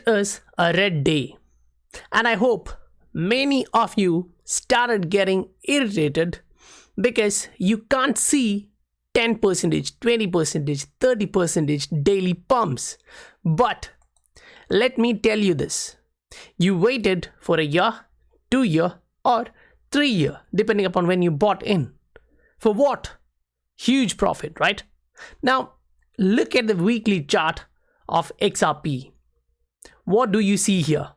It is a red day, and I hope many of you started getting irritated because you can't see 10%, 20%, 30% daily pumps. But let me tell you this, you waited for a year, 2 year, or 3 year, depending upon when you bought in. For what? Huge profit, right? Now, look at the weekly chart of XRP. What do you see here?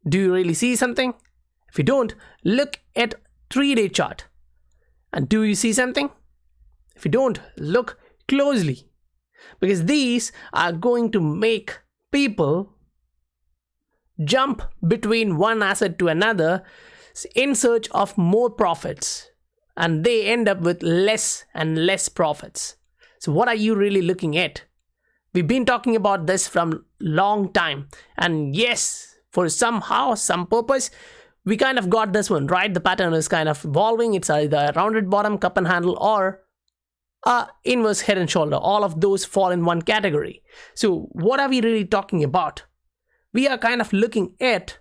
Do you really see something? If you don't, look at 3-day chart. And do you see something? If you don't, look closely. Because these are going to make people jump between one asset to another in search of more profits. And they end up with less and less profits. So what are you really looking at? We've been talking about this from long time. And yes, for some purpose, we kind of got this one, right? The pattern is kind of evolving. It's either a rounded bottom, cup and handle, or a inverse head and shoulder. All of those fall in one category. So what are we really talking about? We are kind of looking at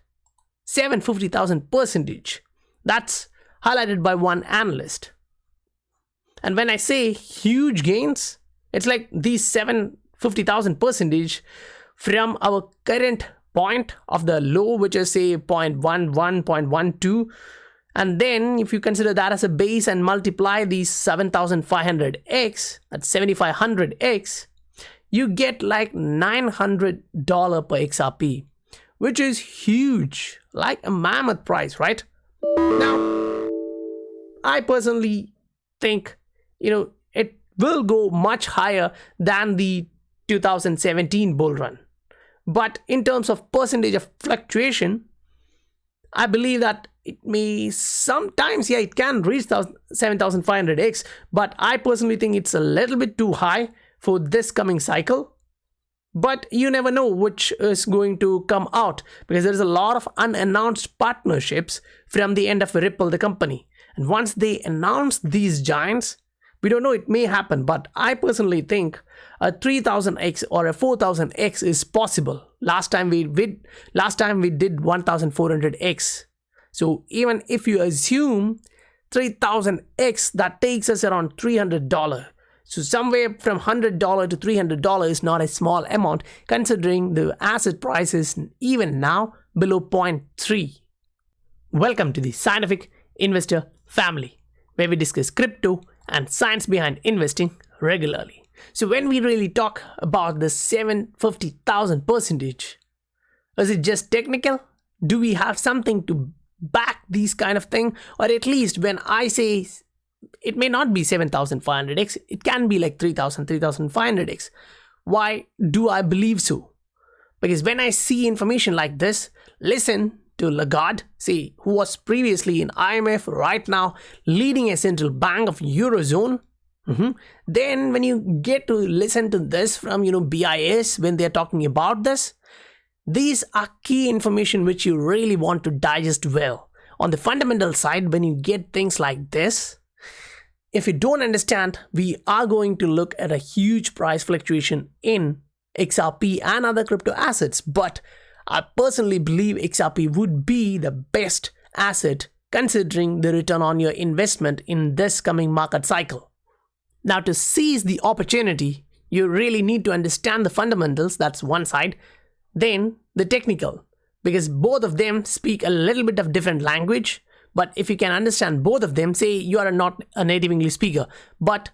750,000%. That's highlighted by one analyst. And when I say huge gains, it's like these 750,000% from our current point of the low, which is say 0.11, 0.12. And then if you consider that as a base and multiply these 7,500x, that's 7,500x, you get like $900 per XRP, which is huge, like a mammoth price, right? Now, I personally think, it will go much higher than the 2017 bull run. But in terms of percentage of fluctuation, I believe that it may sometimes, it can reach 7,500x, but I personally think it's a little bit too high for this coming cycle. But you never know which is going to come out, because there's a lot of unannounced partnerships from the end of Ripple, the company. And once they announce these giants, we don't know, it may happen, but I personally think a 3,000x or a 4,000x is possible. Last time we did 1,400x. So even if you assume 3,000x, that takes us around $300. So somewhere from $100 to $300 is not a small amount, considering the asset price is even now below 0.3. Welcome to the Scientific Investor family, where we discuss crypto and science behind investing regularly. So when we really talk about the 750,000%, is it just technical? Do we have something to back these kind of thing? Or at least when I say it may not be 7,500x, it can be like 3,000, 3,500x. Why do I believe so? Because when I see information like this, listen to Lagarde, who was previously in IMF, right now leading a central bank of Eurozone. Then when you get to listen to this from BIS, when they're talking about this, these are key information which you really want to digest well. On the fundamental side, when you get things like this, if you don't understand, we are going to look at a huge price fluctuation in XRP and other crypto assets. But I personally believe XRP would be the best asset considering the return on your investment in this coming market cycle. Now, to seize the opportunity, you really need to understand the fundamentals, that's one side, then the technical, because both of them speak a little bit of different language. But if you can understand both of them, say you are not a native English speaker, but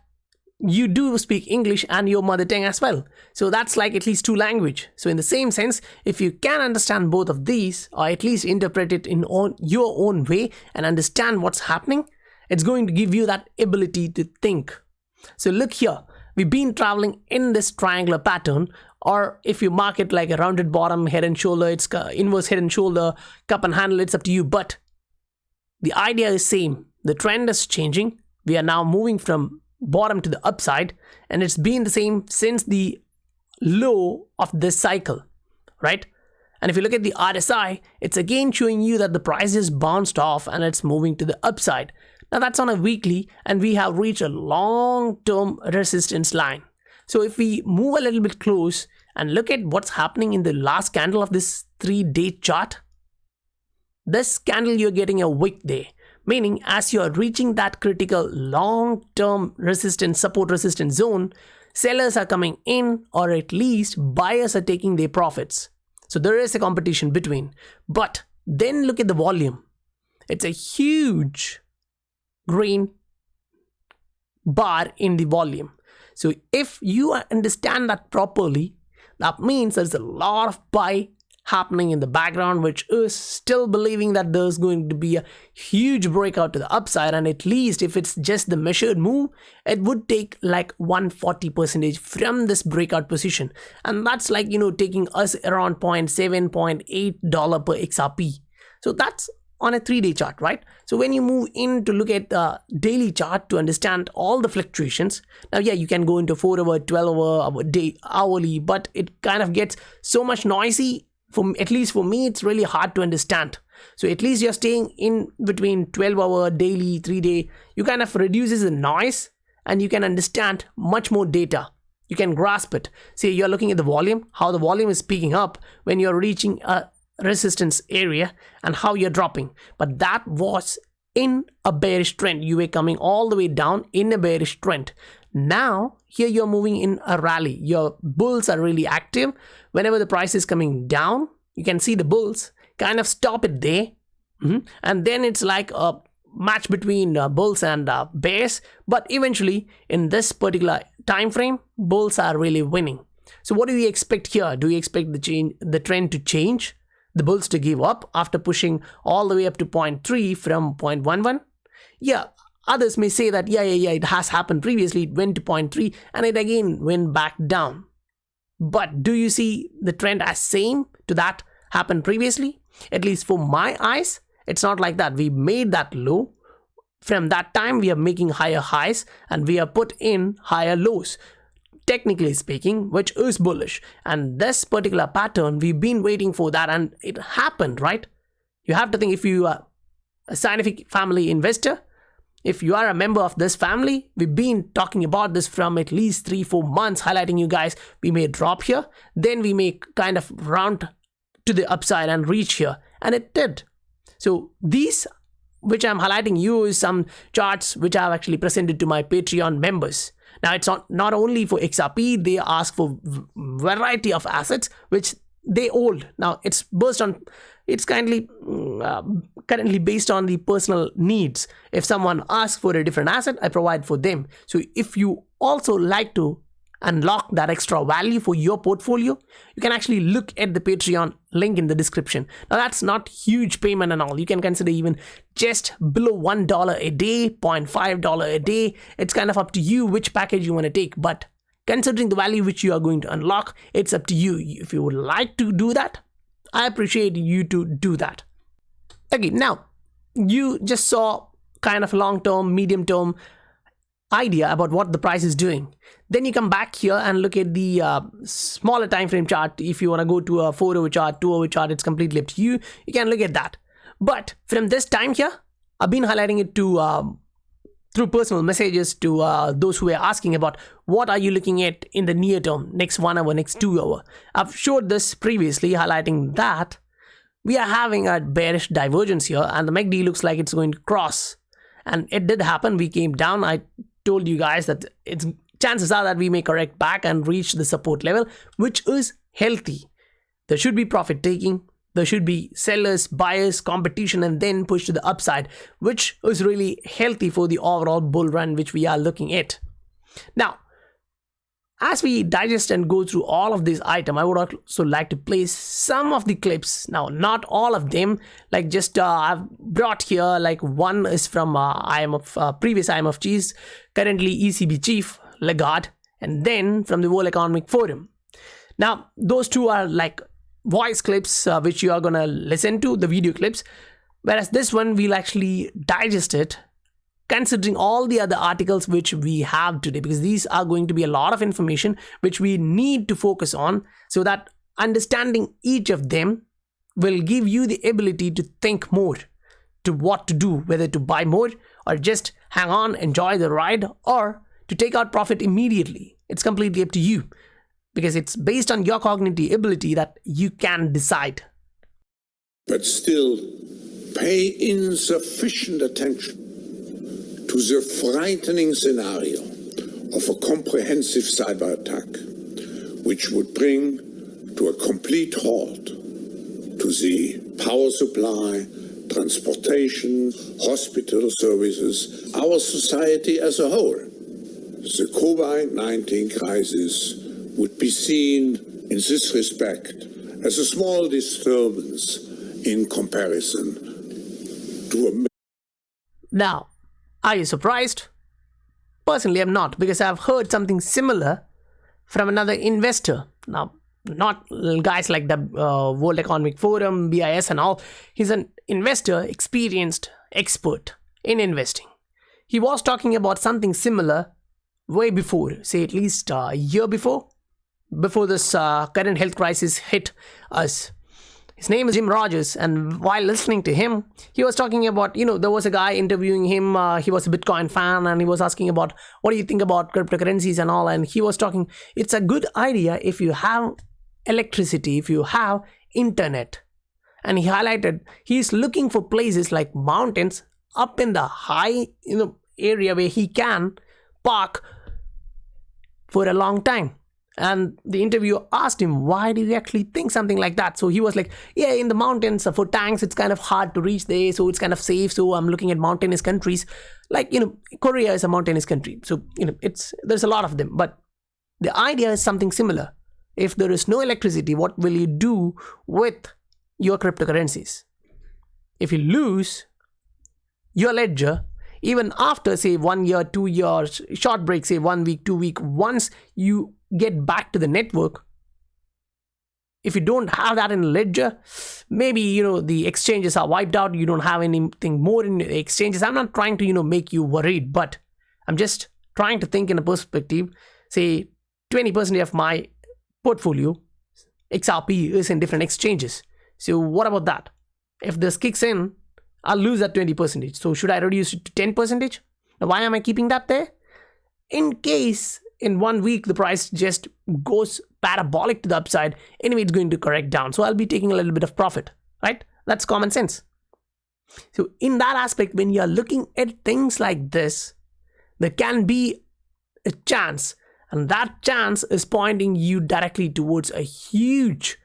you do speak English and your mother tongue as well. So that's like at least two language. So in the same sense, if you can understand both of these, or at least interpret it in your own way and understand what's happening, it's going to give you that ability to think. So look here, we've been traveling in this triangular pattern, or if you mark it like a rounded bottom, head and shoulder, it's inverse head and shoulder, cup and handle, it's up to you. But the idea is same. The trend is changing. We are now moving from bottom to the upside, and it's been the same since the low of this cycle, right? And if you look at the RSI, it's again showing you that the price is bounced off and it's moving to the upside. Now that's on a weekly, and we have reached a long-term resistance line. So if we move a little bit close and look at what's happening in the last candle of this 3-day chart. This candle, you're getting a wick there, meaning as you're reaching that critical long-term resistance, support resistance zone, sellers are coming in, or at least buyers are taking their profits. So there is a competition between. But then look at the volume. It's a huge green bar in the volume. So if you understand that properly, that means there's a lot of buy happening in the background, which is still believing that there's going to be a huge breakout to the upside. And at least if it's just the measured move, it would take like 140% from this breakout position. And that's like, taking us around $0.7, $0.8 per XRP. So that's on a 3-day chart, right? So when you move in to look at the daily chart to understand all the fluctuations, now yeah, you can go into 4-hour, 12-hour, day, hourly, but it kind of gets so much noisy. At least for me, it's really hard to understand. So at least you're staying in between 12-hour, daily, 3-day. You kind of reduces the noise and you can understand much more data. You can grasp it. Say you're looking at the volume, how the volume is picking up when you're reaching a resistance area and how you're dropping. But that was in a bearish trend. You were coming all the way down in a bearish trend. Now here you're moving in a rally. Your bulls are really active. Whenever the price is coming down, you can see the bulls kind of stop it there. And then it's like a match between bulls and bears. But eventually in this particular time frame, bulls are really winning. So what do we expect here? Do we expect the trend to change? The bulls to give up after pushing all the way up to 0.3 from 0.11? Yeah, others may say that yeah, it has happened previously. It went to 0.3 and it again went back down. But do you see the trend as same to that happened previously? At least for my eyes, it's not like that. We made that low. From that time, we are making higher highs and we have put in higher lows, technically speaking, which is bullish. And this particular pattern, we've been waiting for that and it happened, right? You have to think, if you are a Scientific Family investor, if you are a member of this family, we've been talking about this from at least 3-4 months, highlighting you guys. We may drop here, then we may kind of round to the upside and reach here, and it did. So these which I'm highlighting you is some charts which I've actually presented to my Patreon members. Now it's not only for XRP, they ask for variety of assets which they hold. Now it's currently based on the personal needs. If someone asks for a different asset, I provide for them. So if you also like to unlock that extra value for your portfolio, you can actually look at the Patreon link in the description. Now that's not huge payment and all. You can consider even just below $1 a day, $0.5 a day. It's kind of up to you which package you want to take. But considering the value which you are going to unlock, it's up to you. If you would like to do that, I appreciate you to do that. Okay, now you just saw kind of long-term, medium-term idea about what the price is doing. Then you come back here and look at the smaller time frame chart. If you want to go to a 4-hour chart, 2-hour chart, it's completely up to you. You can look at that. But from this time here, I've been highlighting it to through personal messages to those who are asking about what are you looking at in the near term, next 1 hour, next 2 hour. I've showed this previously, highlighting that we are having a bearish divergence here and the MACD looks like it's going to cross. And it did happen. We came down. I told you guys that chances are that we may correct back and reach the support level, which is healthy. There should be profit taking. There should be sellers, buyers, competition, and then push to the upside, which is really healthy for the overall bull run which we are looking at. Now, as we digest and go through all of these items, I would also like to play some of the clips. Now, not all of them, like just I've brought here, like one is from previous IMF chiefs, currently ECB chief, Lagarde, and then from the World Economic Forum. Now, those two are like voice clips which you are going to listen to, the video clips, whereas this one we'll actually digest it considering all the other articles which we have today, because these are going to be a lot of information which we need to focus on, so that understanding each of them will give you the ability to think more to what to do, whether to buy more or just hang on, enjoy the ride, or to take out profit immediately. It's completely up to you. because it's based on your cognitive ability that you can decide. But still, pay insufficient attention to the frightening scenario of a comprehensive cyber attack, which would bring to a complete halt to the power supply, transportation, hospital services, our society as a whole. The COVID-19 crisis would be seen in this respect as a small disturbance in comparison to a... Now, are you surprised? Personally, I'm not, because I've heard something similar from another investor. Now, not guys like the World Economic Forum, BIS and all. He's an investor, experienced expert in investing. He was talking about something similar way before, say at least a year before this current health crisis hit us. His name is Jim Rogers, and while listening to him, he was talking about, there was a guy interviewing him. He was a Bitcoin fan, and he was asking about, what do you think about cryptocurrencies and all? And he was talking, it's a good idea if you have electricity, if you have internet. And he highlighted, he's looking for places like mountains up in the high, area where he can park for a long time. And the interviewer asked him, why do you actually think something like that? So he was like, yeah, in the mountains for tanks, it's kind of hard to reach there. So it's kind of safe. So I'm looking at mountainous countries. Like, Korea is a mountainous country. So, there's a lot of them. But the idea is something similar. If there is no electricity, what will you do with your cryptocurrencies? If you lose your ledger, even after, say, 1 year, 2 years, short break, say 1 week, 2 weeks, once you get back to the network, if you don't have that in ledger, maybe, the exchanges are wiped out. You don't have anything more in the exchanges. I'm not trying to, make you worried, but I'm just trying to think in a perspective. Say 20% of my portfolio, XRP, is in different exchanges. So what about that? If this kicks in, I'll lose that 20%. So should I reduce it to 10%? Now, why am I keeping that there? In case in 1 week the price just goes parabolic to the upside, anyway it's going to correct down. So I'll be taking a little bit of profit, right? That's common sense. So in that aspect, when you're looking at things like this, there can be a chance, and that chance is pointing you directly towards a huge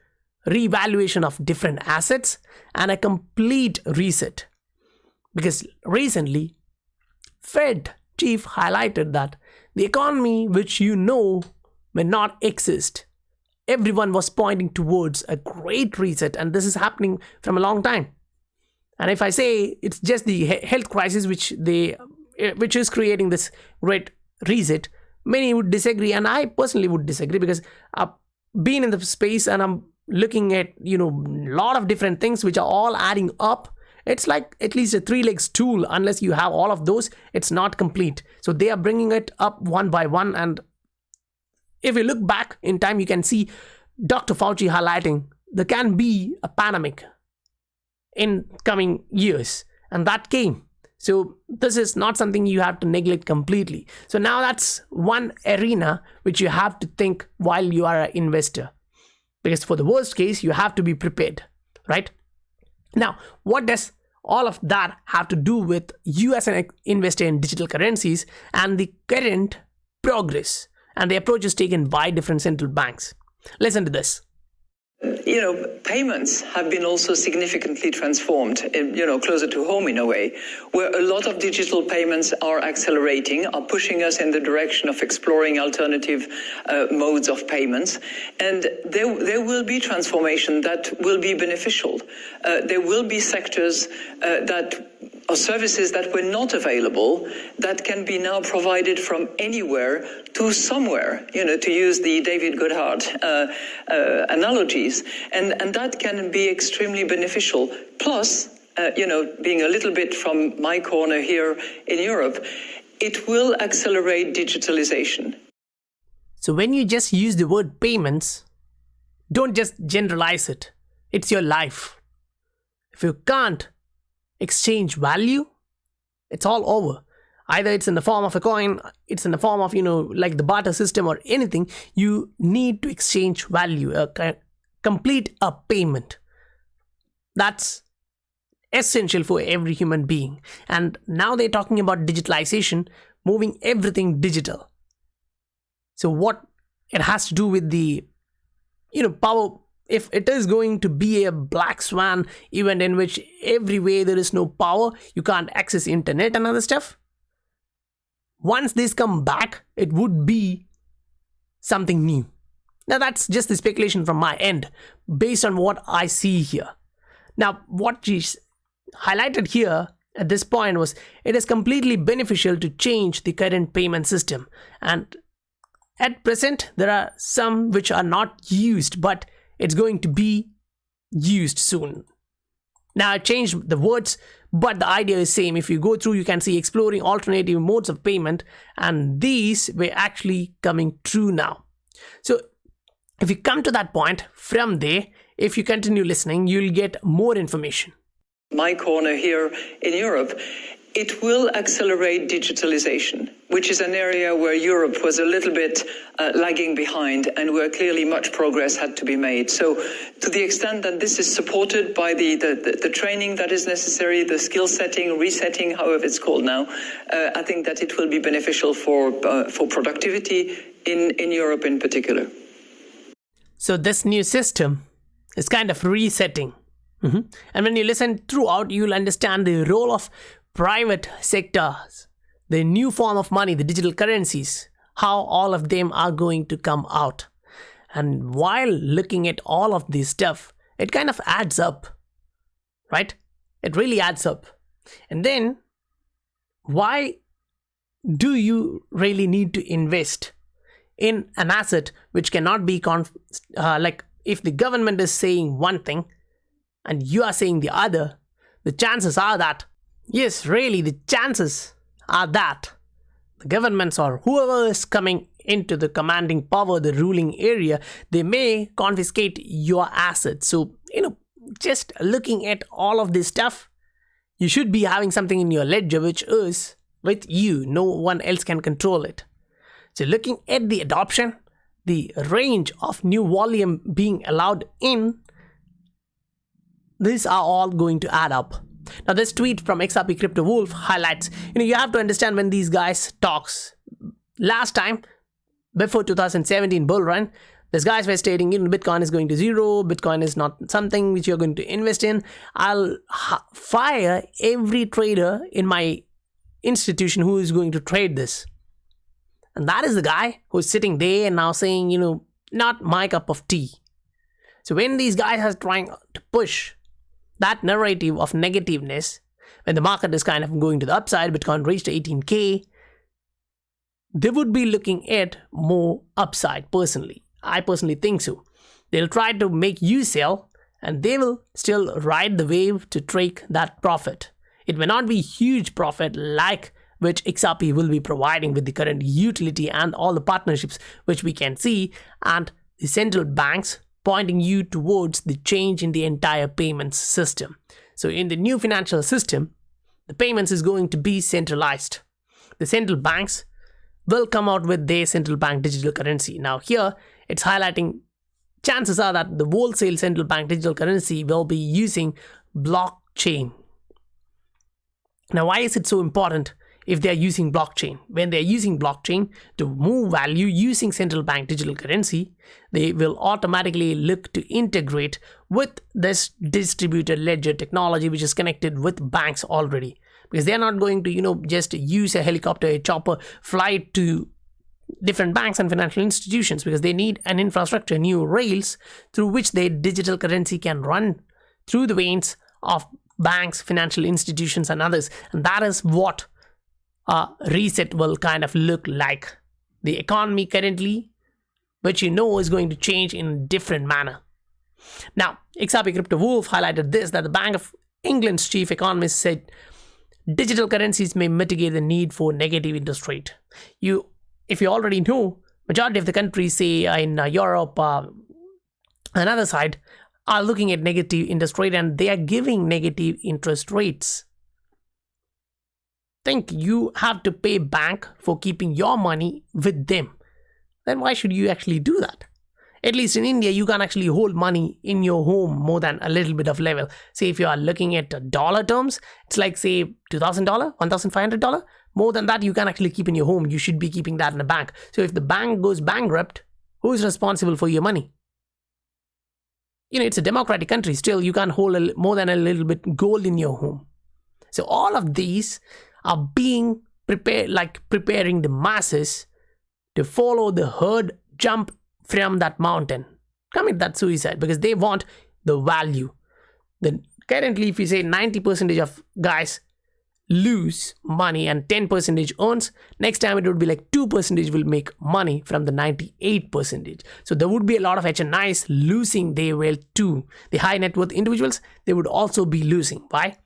revaluation of different assets and a complete reset. Because recently, Fed chief highlighted that the economy which may not exist. Everyone was pointing towards a great reset, and this is happening from a long time. And if I say it's just the health crisis which is creating this great reset, many would disagree, and I personally would disagree, because I've been in the space and I'm looking at a lot of different things which are all adding up. It's like at least a 3-leg stool. Unless you have all of those, it's not complete. So they are bringing it up one by one. And if you look back in time, you can see Dr. Fauci highlighting there can be a pandemic in coming years, and that came. So this is not something you have to neglect completely. So now that's one arena which you have to think while you are an investor, because for the worst case, you have to be prepared, right? Now, what does all of that have to do with you as an investor in digital currencies and the current progress and the approaches taken by different central banks? Listen to this. Payments have been also significantly transformed, closer to home in a way, where a lot of digital payments are accelerating, are pushing us in the direction of exploring alternative modes of payments. And there will be transformation that will be beneficial. There will be sectors or services that were not available that can be now provided from anywhere to somewhere, to use the David Goodhart analogies. And that can be extremely beneficial. Plus, being a little bit from my corner here in Europe, it will accelerate digitalization. So when you just use the word payments, don't just generalize it. It's your life. If you can't exchange value, it's all over. Either it's in the form of a coin, it's in the form of, like the barter system or anything. You need to exchange value, complete a payment. That's essential for every human being. And now they're talking about digitalization, moving everything digital. So what it has to do with the, power, if it is going to be a black swan event in which everywhere there is no power, you can't access internet and other stuff. Once these come back, it would be something new. Now that's just the speculation from my end, based on what I see here. Now, what she's highlighted here at this point was it is completely beneficial to change the current payment system. And at present, there are some which are not used, but it's going to be used soon. Now, I changed the words, but the idea is same. If you go through, you can see exploring alternative modes of payment, and these were actually coming true now. So if you come to that point, from there, if you continue listening, you'll get more information. My corner here in Europe, it will accelerate digitalization, which is an area where Europe was a little bit lagging behind and where clearly much progress had to be made. So to the extent that this is supported by the training that is necessary, the skill setting, resetting, however it's called now, I think that it will be beneficial for productivity in Europe in particular. So this new system is kind of resetting. And when you listen throughout, you'll understand the role of private sectors, the new form of money, the digital currencies, how all of them are going to come out. And while looking at all of this stuff, it kind of adds up, right? It really adds up. And then, why do you really need to invest in an asset which cannot be like if the government is saying one thing and you are saying the other, the chances are that, yes, really, the chances are that the governments or whoever is coming into the commanding power, the ruling area, they may confiscate your assets. So, just looking at all of this stuff, you should be having something in your ledger which is with you. No one else can control it. So looking at the adoption, the range of new volume being allowed in, these are all going to add up. Now this tweet from XRP Crypto Wolf highlights, you have to understand when these guys talks. Last time, before 2017 bull run, these guys were stating, Bitcoin is going to zero, Bitcoin is not something which you're going to invest in. I'll fire every trader in my institution who is going to trade this. And that is the guy who's sitting there and now saying, not my cup of tea. So when these guys are trying to push that narrative of negativeness, when the market is kind of going to the upside, Bitcoin reached 18K, they would be looking at more upside personally. I personally think so. They'll try to make you sell and they will still ride the wave to take that profit. It may not be huge profit like which XRP will be providing with the current utility and all the partnerships which we can see, and the central banks pointing you towards the change in the entire payments system. So in the new financial system, the payments is going to be centralized. The central banks will come out with their central bank digital currency. Now here, it's highlighting chances are that the wholesale central bank digital currency will be using blockchain. Now, why is it so important if they are using blockchain? When they are using blockchain to move value using central bank digital currency, they will automatically look to integrate with this distributed ledger technology which is connected with banks already. Because they are not going to, just use a helicopter, a chopper, fly to different banks and financial institutions, because they need an infrastructure, new rails through which their digital currency can run through the veins of banks, financial institutions and others. And that is what a reset will kind of look like. The economy currently, which is going to change in a different manner. Now, XRP Crypto Wolf highlighted this, that the Bank of England's chief economist said digital currencies may mitigate the need for negative interest rate. If you already know, majority of the countries, say in Europe, another side, are looking at negative interest rate and they are giving negative interest rates. think you have to pay bank for keeping your money with them, then why should you actually do that? At least in India, you can actually hold money in your home more than a little bit of level. Say if you are looking at dollar terms, it's like say $2,000, $1,500. More than that, you can actually keep in your home. You should be keeping that in a bank. So if the bank goes bankrupt, who is responsible for your money? It's a democratic country. Still, you can't hold more than a little bit gold in your home. So all of these are being prepared, like preparing the masses to follow the herd, jump from that mountain, commit that suicide, because they want the value. Then currently, if you say 90% of guys lose money and 10% earns, next time it would be like 2% will make money from the 98%. So there would be a lot of HNIs losing their wealth too. The high net worth individuals, they would also be losing. Why?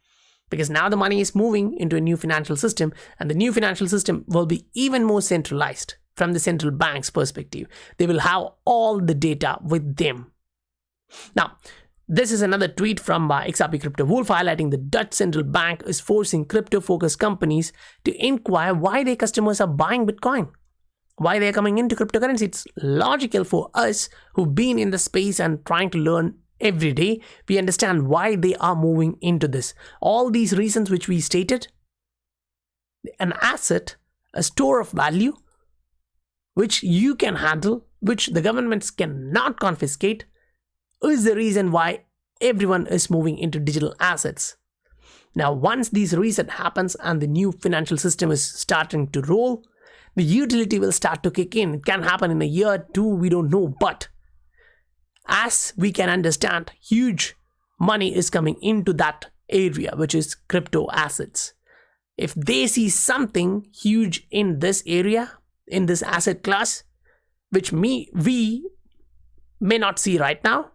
Because now the money is moving into a new financial system, and the new financial system will be even more centralized. From the central bank's perspective, they will have all the data with them. Now, this is another tweet from XRP Crypto Wolf highlighting the Dutch central bank is forcing crypto-focused companies to inquire why their customers are buying Bitcoin, why they're coming into cryptocurrency. It's logical for us who've been in the space and trying to learn every day. We understand why they are moving into this. All these reasons which we stated, an asset, a store of value, which you can handle, which the governments cannot confiscate, is the reason why everyone is moving into digital assets. Now, once this reset happens and the new financial system is starting to roll, the utility will start to kick in. It can happen in a year or two, we don't know. But as we can understand, huge money is coming into that area, which is crypto assets. If they see something huge in this area, in this asset class, which we may not see right now,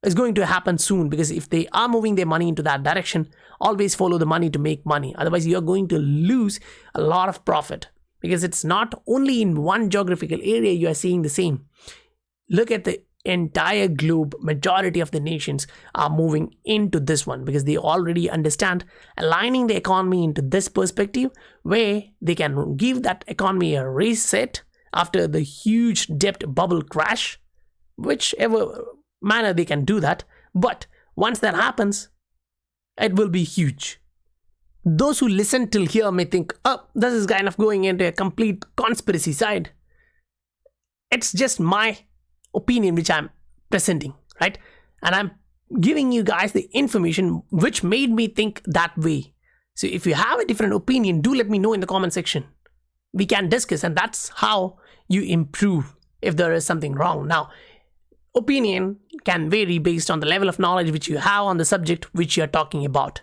is going to happen soon. Because if they are moving their money into that direction, always follow the money to make money. Otherwise, you're going to lose a lot of profit, because it's not only in one geographical area you are seeing the same. Look at the entire globe. Majority of the nations are moving into this one, because they already understand aligning the economy into this perspective, where they can give that economy a reset after the huge debt bubble crash, whichever manner they can do that. But once that happens, it will be huge. Those who listen till here may think, oh, this is kind of going into a complete conspiracy side. It's just my opinion which I'm presenting, right? And I'm giving you guys the information which made me think that way. So if you have a different opinion, do let me know in the comment section. We can discuss, and that's how you improve if there is something wrong. Now, opinion can vary based on the level of knowledge which you have on the subject which you're talking about.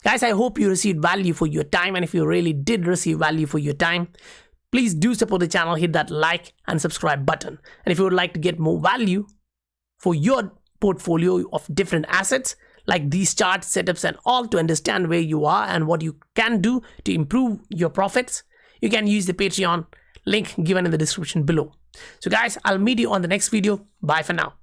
Guys, I hope you received value for your time, and if you really did receive value for your time, please do support the channel, hit that like and subscribe button. And if you would like to get more value for your portfolio of different assets, like these charts, setups and all, to understand where you are and what you can do to improve your profits, you can use the Patreon link given in the description below. So guys, I'll meet you on the next video. Bye for now.